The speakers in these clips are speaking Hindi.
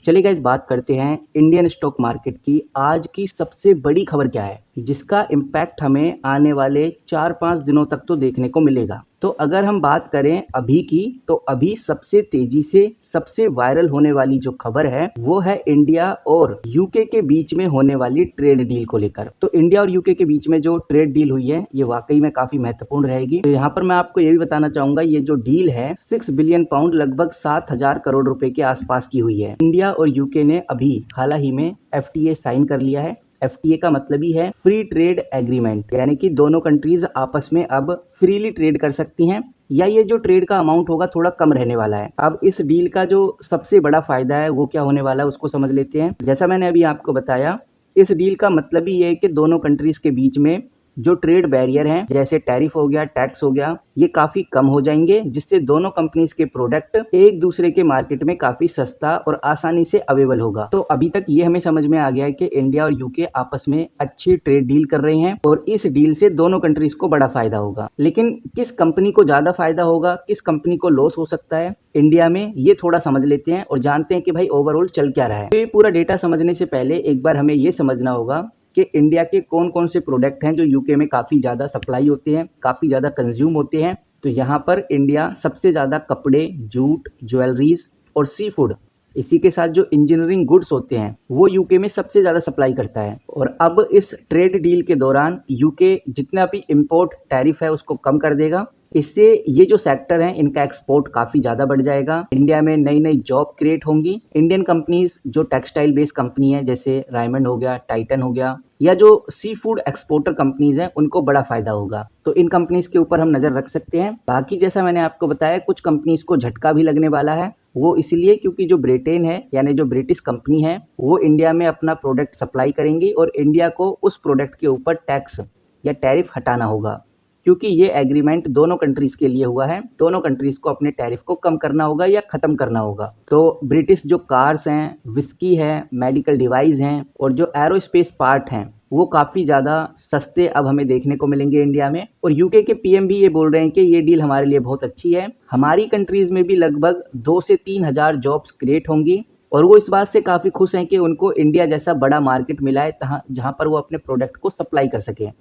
चलिए गाइस बात करते हैं इंडियन स्टॉक मार्केट की। आज की सबसे बड़ी खबर क्या है जिसका इम्पैक्ट हमें आने वाले 4-5 दिनों तक तो देखने को मिलेगा। तो अगर हम बात करें अभी की, तो अभी सबसे तेजी से सबसे वायरल होने वाली जो खबर है वो है इंडिया और यूके के बीच में होने वाली ट्रेड डील को लेकर। तो इंडिया और यूके के बीच में जो ट्रेड डील हुई है ये वाकई में काफी महत्वपूर्ण रहेगी। तो यहाँ पर मैं आपको ये भी बताना चाहूंगा, ये जो डील है 6 बिलियन पाउंड लगभग 7,000 करोड़ रुपए के आसपास की हुई है। इंडिया और यूके ने अभी हाल ही में एफटीए साइन कर लिया है। एफटीए का मतलब ही है फ्री ट्रेड एग्रीमेंट, यानी कि दोनों कंट्रीज आपस में अब फ्रीली ट्रेड कर सकती हैं, या ये जो ट्रेड का अमाउंट होगा थोड़ा कम रहने वाला है। अब इस डील का जो सबसे बड़ा फायदा है वो क्या होने वाला है उसको समझ लेते हैं। जैसा मैंने अभी आपको बताया, इस डील का मतलब ही ये है कि दोनों कंट्रीज के बीच में जो ट्रेड बैरियर हैं जैसे टैरिफ हो गया, टैक्स हो गया, ये काफी कम हो जाएंगे, जिससे दोनों कंपनीज के प्रोडक्ट एक दूसरे के मार्केट में काफी सस्ता और आसानी से अवेलेबल होगा। तो अभी तक ये हमें समझ में आ गया है कि इंडिया और यूके आपस में अच्छी ट्रेड डील कर रहे हैं और इस डील से दोनों कंट्रीज को बड़ा फायदा होगा। लेकिन किस कंपनी को ज्यादा फायदा होगा, किस कंपनी को लॉस हो सकता है इंडिया में, ये थोड़ा समझ लेते हैं और जानते हैं कि भाई ओवरऑल चल क्या रहा है। तो ये पूरा डेटा समझने से पहले एक बार हमें ये समझना होगा कि इंडिया के कौन कौन से प्रोडक्ट हैं जो यूके में काफ़ी ज़्यादा सप्लाई होते हैं, काफ़ी ज़्यादा कंज्यूम होते हैं। तो यहाँ पर इंडिया सबसे ज़्यादा कपड़े, जूट, ज्वेलरीज और सी फूड, इसी के साथ जो इंजीनियरिंग गुड्स होते हैं वो यूके में सबसे ज़्यादा सप्लाई करता है। और अब इस ट्रेड डील के दौरान यूके जितना भी इम्पोर्ट टैरिफ है उसको कम कर देगा। इससे ये जो सेक्टर है इनका एक्सपोर्ट काफी ज्यादा बढ़ जाएगा। इंडिया में नई नई जॉब क्रिएट होंगी। इंडियन कंपनीज जो टेक्सटाइल बेस्ड कंपनी है जैसे रायमंड हो गया, टाइटन हो गया, या जो सी फूड एक्सपोर्टर कंपनीज हैं उनको बड़ा फायदा होगा। तो इन कंपनीज के ऊपर हम नजर रख सकते हैं। बाकी जैसा मैंने आपको बताया, कुछ कंपनीज को झटका भी लगने वाला है। वो इसलिए क्योंकि जो ब्रिटेन है यानी जो ब्रिटिश कंपनी है वो इंडिया में अपना प्रोडक्ट सप्लाई करेंगी और इंडिया को उस प्रोडक्ट के ऊपर टैक्स या टैरिफ हटाना होगा, क्योंकि ये एग्रीमेंट दोनों कंट्रीज के लिए हुआ है। दोनों कंट्रीज को अपने टैरिफ को कम करना होगा या खत्म करना होगा। तो ब्रिटिश जो कार्स हैं, विस्की है, मेडिकल डिवाइस हैं और जो एरोस्पेस पार्ट हैं वो काफ़ी ज़्यादा सस्ते अब हमें देखने को मिलेंगे इंडिया में। और यूके के पीएम भी ये बोल रहे हैं कि ये डील हमारे लिए बहुत अच्छी है। हमारी कंट्रीज में भी लगभग 2 से 3 हज़ार जॉब्स क्रिएट होंगी और वो इस बात से काफ़ी खुश हैं कि उनको इंडिया जैसा बड़ा मार्केट मिला है जहाँ पर वो अपने प्रोडक्ट को सप्लाई कर सकें।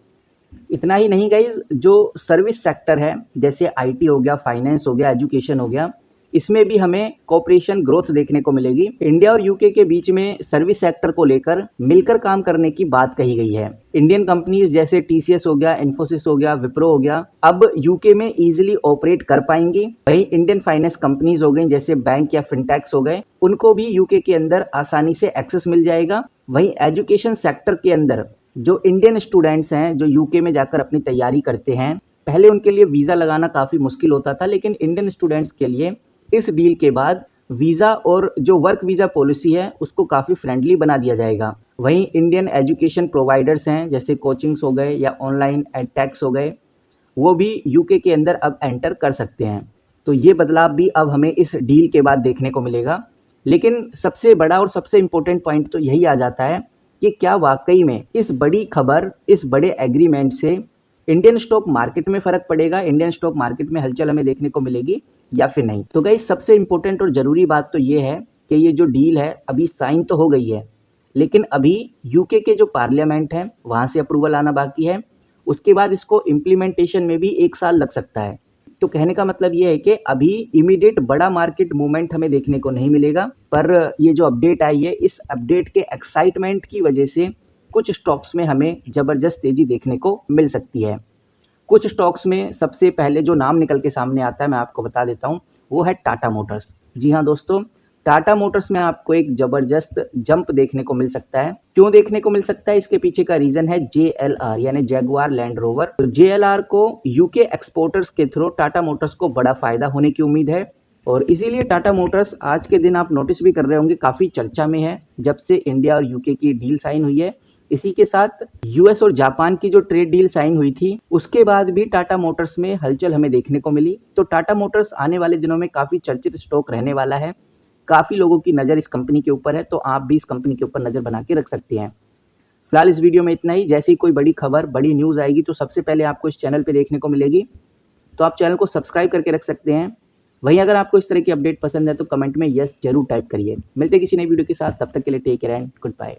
इतना ही नहीं गाइज, जो सर्विस सेक्टर है जैसे आईटी हो गया, फाइनेंस हो गया, एजुकेशन हो गया, इसमें भी हमें कोऑपरेशन ग्रोथ देखने को मिलेगी। इंडिया और यूके के बीच में सर्विस सेक्टर को लेकर मिलकर काम करने की बात कही गई है। इंडियन कंपनीज जैसे टीसीएस हो गया, इन्फोसिस हो गया, विप्रो हो गया, अब यूके में इजीली ऑपरेट कर पाएंगी। वहीं इंडियन फाइनेंस कंपनीज हो गई जैसे बैंक या फिनटेक्स हो गए, उनको भी यूके के अंदर आसानी से एक्सेस मिल जाएगा। वहीं एजुकेशन सेक्टर के अंदर जो इंडियन स्टूडेंट्स हैं जो यूके में जाकर अपनी तैयारी करते हैं, पहले उनके लिए वीज़ा लगाना काफ़ी मुश्किल होता था, लेकिन इंडियन स्टूडेंट्स के लिए इस डील के बाद वीज़ा और जो वर्क वीज़ा पॉलिसी है उसको काफ़ी फ्रेंडली बना दिया जाएगा। वहीं इंडियन एजुकेशन प्रोवाइडर्स हैं जैसे कोचिंग्स हो गए या ऑनलाइन एडटेक्स हो गए, वो भी यूके के अंदर अब एंटर कर सकते हैं। तो ये बदलाव भी अब हमें इस डील के बाद देखने को मिलेगा। लेकिन सबसे बड़ा और सबसे इम्पोर्टेंट पॉइंट तो यही आ जाता है कि क्या वाकई में इस बड़ी खबर, इस बड़े एग्रीमेंट से इंडियन स्टॉक मार्केट में फर्क पड़ेगा, इंडियन स्टॉक मार्केट में हलचल हमें देखने को मिलेगी या फिर नहीं। तो गाइस सबसे इम्पोर्टेंट और ज़रूरी बात तो ये है कि ये जो डील है अभी साइन तो हो गई है, लेकिन अभी यूके के जो पार्लियामेंट है वहाँ से अप्रूवल आना बाकी है। उसके बाद इसको इम्प्लीमेंटेशन में भी 1 साल लग सकता है। तो कहने का मतलब ये है कि अभी इमीडिएट बड़ा मार्केट मूवमेंट हमें देखने को नहीं मिलेगा, पर ये जो अपडेट आई है इस अपडेट के एक्साइटमेंट की वजह से कुछ स्टॉक्स में हमें ज़बरदस्त तेज़ी देखने को मिल सकती है। कुछ स्टॉक्स में सबसे पहले जो नाम निकल के सामने आता है मैं आपको बता देता हूँ, वो है टाटा मोटर्स। जी हाँ दोस्तों, टाटा मोटर्स में आपको एक ज़बरदस्त जंप देखने को मिल सकता है। क्यों देखने को मिल सकता है, इसके पीछे का रीज़न है JLR यानी जैगुआर लैंड रोवर। तो JLR को यूके एक्सपोर्टर्स के थ्रू टाटा मोटर्स को बड़ा फायदा होने की उम्मीद है और इसीलिए टाटा मोटर्स आज के दिन आप नोटिस भी कर रहे होंगे काफ़ी चर्चा में है जब से इंडिया और यूके की डील साइन हुई है। इसी के साथ यूएस और जापान की जो ट्रेड डील साइन हुई थी उसके बाद भी टाटा मोटर्स में हलचल हमें देखने को मिली। तो टाटा मोटर्स आने वाले दिनों में काफ़ी चर्चित स्टॉक रहने वाला है। काफ़ी लोगों की नज़र इस कंपनी के ऊपर है, तो आप भी इस कंपनी के ऊपर नज़र बना के रख सकते हैं। फिलहाल इस वीडियो में इतना ही। जैसे ही कोई बड़ी खबर, बड़ी न्यूज़ आएगी तो सबसे पहले आपको इस चैनल पे देखने को मिलेगी, तो आप चैनल को सब्सक्राइब करके रख सकते हैं वहीं अगर आपको इस तरह की अपडेट पसंद है तो कमेंट में यस जरूर टाइप करिए। मिलते हैं किसी नई वीडियो के साथ, तब तक के लिए take care and good bye.